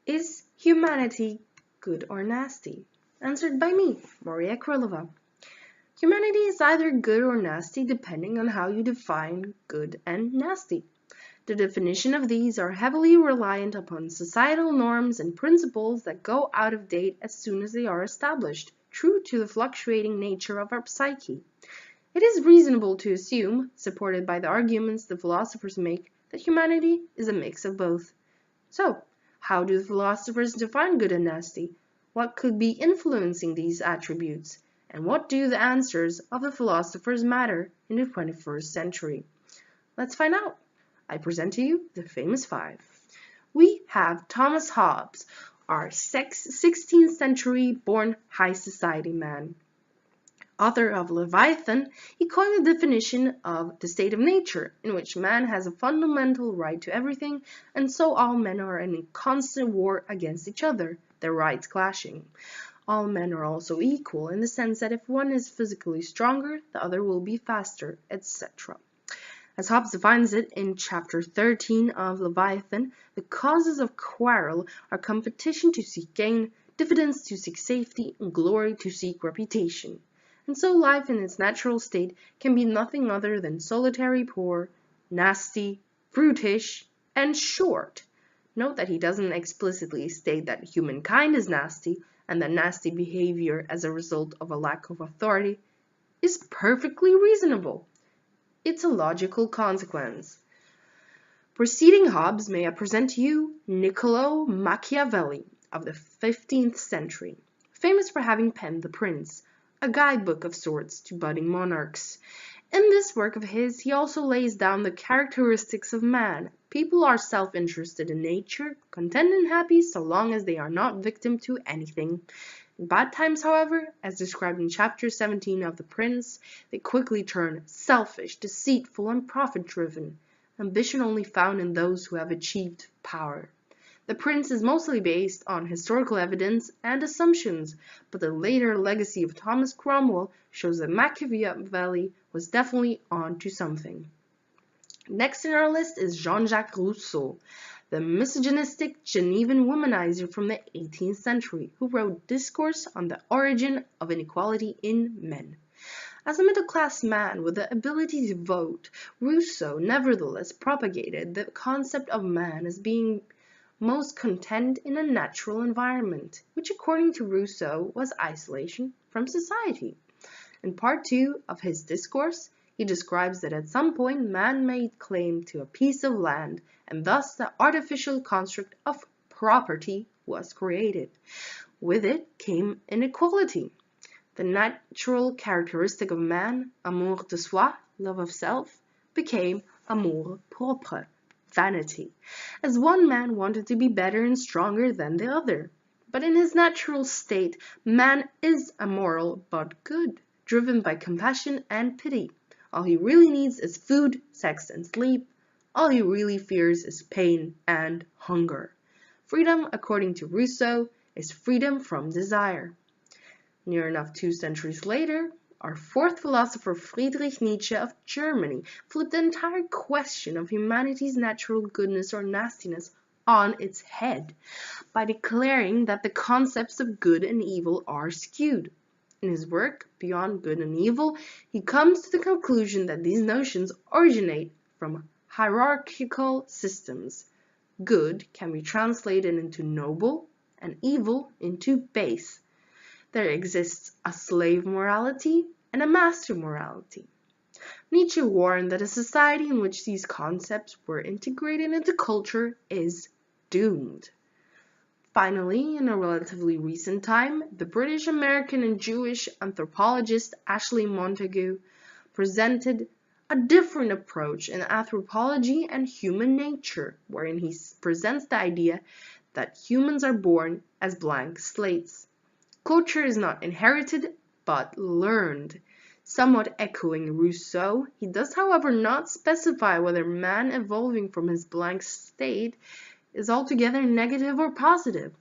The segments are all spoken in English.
Is humanity good or nasty? Answered by me, Maria Krylova. Humanity is either good or nasty depending on how you define good and nasty. The definition of these are heavily reliant upon societal norms and principles that go out of date as soon as they are established, true to the fluctuating nature of our psyche. It is reasonable to assume, supported by the arguments the philosophers make, that humanity is a mix of both. So, how do the philosophers define good and nasty? What could be influencing these attributes? And what do the answers of the philosophers matter in the 21st century? Let's find out. I present to you the famous five. We have Thomas Hobbes, our 16th century born high society man. Author of Leviathan, he coined the definition of the state of nature, in which man has a fundamental right to everything, and so all men are in constant war against each other, their rights clashing. All men are also equal in the sense that if one is physically stronger, the other will be faster, etc. As Hobbes defines it in chapter 13 of Leviathan, the causes of quarrel are competition to seek gain, diffidence to seek safety, and glory to seek reputation. And so life in its natural state can be nothing other than solitary, poor, nasty, brutish, and short. Note that he doesn't explicitly state that humankind is nasty, and that nasty behavior as a result of a lack of authority is perfectly reasonable. It's a logical consequence. Preceding Hobbes, may I present to you Niccolo Machiavelli of the 15th century, famous for having penned The Prince, a guidebook of sorts to budding monarchs. In this work of his, he also lays down the characteristics of man. People are self-interested in nature, content and happy so long as they are not victim to anything. In bad times, however, as described in chapter 17 of The Prince, they quickly turn selfish, deceitful, and profit-driven, ambition only found in those who have achieved power. The Prince is mostly based on historical evidence and assumptions, but the later legacy of Thomas Cromwell shows that Machiavelli was definitely on to something. Next in our list is Jean-Jacques Rousseau, the misogynistic Genevan womanizer from the 18th century, who wrote Discourse on the Origin of Inequality in Men. As a middle-class man with the ability to vote, Rousseau nevertheless propagated the concept of man as being most content in a natural environment, which according to Rousseau was isolation from society. In part 2 of his discourse, he describes that at some point man made claim to a piece of land, and thus the artificial construct of property was created. With it came inequality. The natural characteristic of man, amour de soi, love of self, became amour propre, vanity, as one man wanted to be better and stronger than the other. But in his natural state, man is amoral but good, driven by compassion and pity. All he really needs is food, sex, and sleep. All he really fears is pain and hunger. Freedom, according to Rousseau, is freedom from desire. Near enough 2 centuries later, our fourth philosopher Friedrich Nietzsche of Germany flipped the entire question of humanity's natural goodness or nastiness on its head by declaring that the concepts of good and evil are skewed. In his work, Beyond Good and Evil, he comes to the conclusion that these notions originate from hierarchical systems. Good can be translated into noble and evil into base. There exists a slave morality and a master morality. Nietzsche warned that a society in which these concepts were integrated into culture is doomed. Finally, in a relatively recent time, the British, American, and Jewish anthropologist Ashley Montagu presented a different approach in anthropology and human nature, wherein he presents the idea that humans are born as blank slates. Culture is not inherited, but learned. Somewhat echoing Rousseau, he does however not specify whether man evolving from his blank state is altogether negative or positive.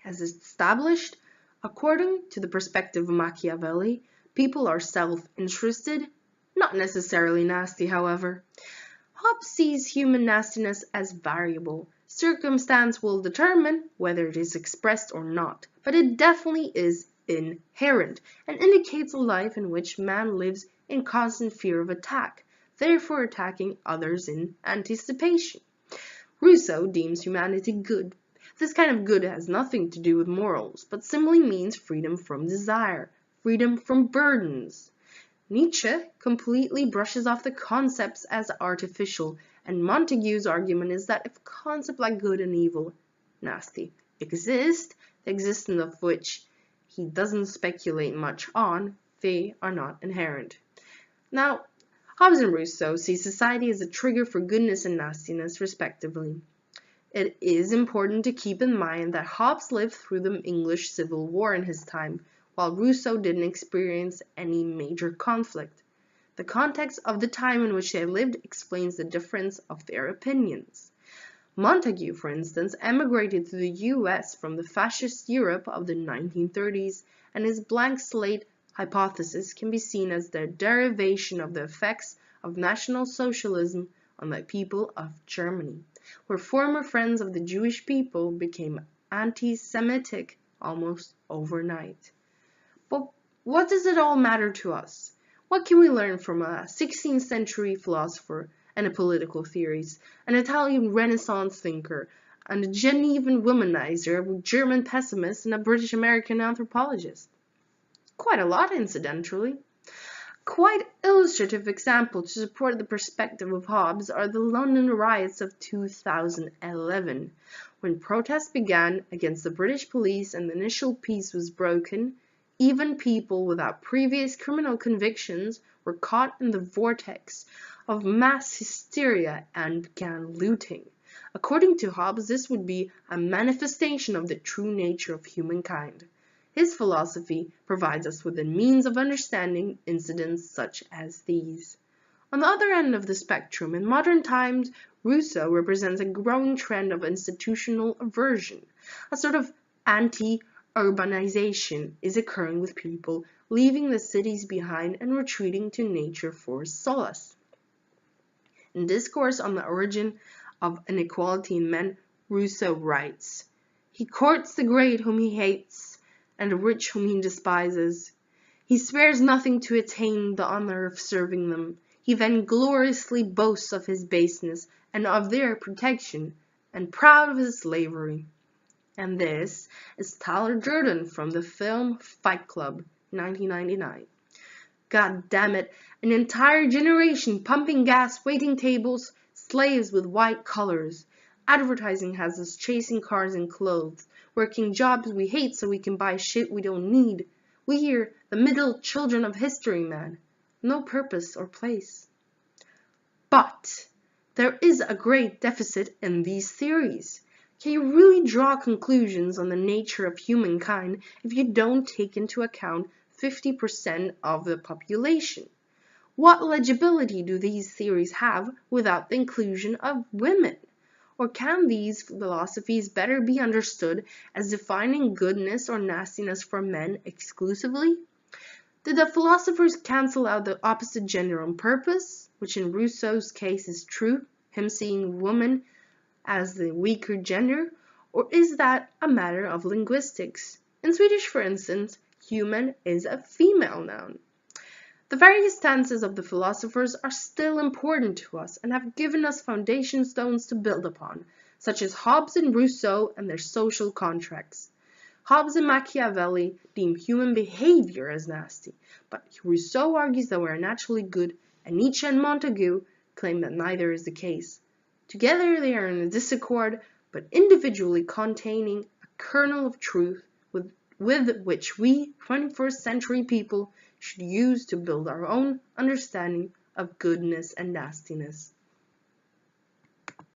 As established, according to the perspective of Machiavelli, people are self-interested, not necessarily nasty, however. Hobbes sees human nastiness as variable, Circumstance will determine whether it is expressed or not, but it definitely is inherent and indicates a life in which man lives in constant fear of attack, therefore attacking others in anticipation. Rousseau deems humanity good. This kind of good has nothing to do with morals, but simply means freedom from desire, freedom from burdens. Nietzsche completely brushes off the concepts as artificial, and Montague's argument is that if concepts like good and evil, nasty, exist, the existence of which he doesn't speculate much on, they are not inherent. Now, Hobbes and Rousseau see society as a trigger for goodness and nastiness, respectively. It is important to keep in mind that Hobbes lived through the English Civil War in his time, while Rousseau didn't experience any major conflict. The context of the time in which they lived explains the difference of their opinions. Montague, for instance, emigrated to the US from the fascist Europe of the 1930s, and his blank slate hypothesis can be seen as the derivation of the effects of National Socialism on the people of Germany, where former friends of the Jewish people became anti-Semitic almost overnight. But what does it all matter to us? What can we learn from a 16th century philosopher and a political theorist, an Italian Renaissance thinker, and a Genevan womanizer, a German pessimist, and a British American anthropologist? Quite a lot, incidentally. Quite illustrative example to support the perspective of Hobbes are the London riots of 2011. When protests began against the British police and the initial peace was broken, even people without previous criminal convictions were caught in the vortex of mass hysteria and began looting. According to Hobbes, this would be a manifestation of the true nature of humankind. His philosophy provides us with a means of understanding incidents such as these. On the other end of the spectrum, in modern times, Rousseau represents a growing trend of institutional aversion. A sort of anti-urbanization is occurring with people leaving the cities behind and retreating to nature for solace. In Discourse on the Origin of Inequality in Men, Rousseau writes, "He courts the great whom he hates, and the rich whom he despises. He spares nothing to attain the honor of serving them. He vaingloriously boasts of his baseness and of their protection, and proud of his slavery." And this is Tyler Durden from the film Fight Club, 1999. God damn it, an entire generation pumping gas, waiting tables, slaves with white collars. Advertising has us chasing cars and clothes, working jobs we hate so we can buy shit we don't need. We hear the middle children of history, man. No purpose or place. But there is a great deficit in these theories. Can you really draw conclusions on the nature of humankind if you don't take into account 50% of the population? What legibility do these theories have without the inclusion of women? Or can these philosophies better be understood as defining goodness or nastiness for men exclusively? Did the philosophers cancel out the opposite gender on purpose, which in Rousseau's case is true, him seeing woman as the weaker gender, or is that a matter of linguistics? In Swedish, for instance, human is a female noun. The various stances of the philosophers are still important to us and have given us foundation stones to build upon, such as Hobbes and Rousseau and their social contracts. Hobbes and Machiavelli deem human behavior as nasty, but Rousseau argues that we are naturally good, and Nietzsche and Montague claim that neither is the case. Together they are in a disaccord, but individually containing a kernel of truth with which we, 21st century people, should use to build our own understanding of goodness and nastiness.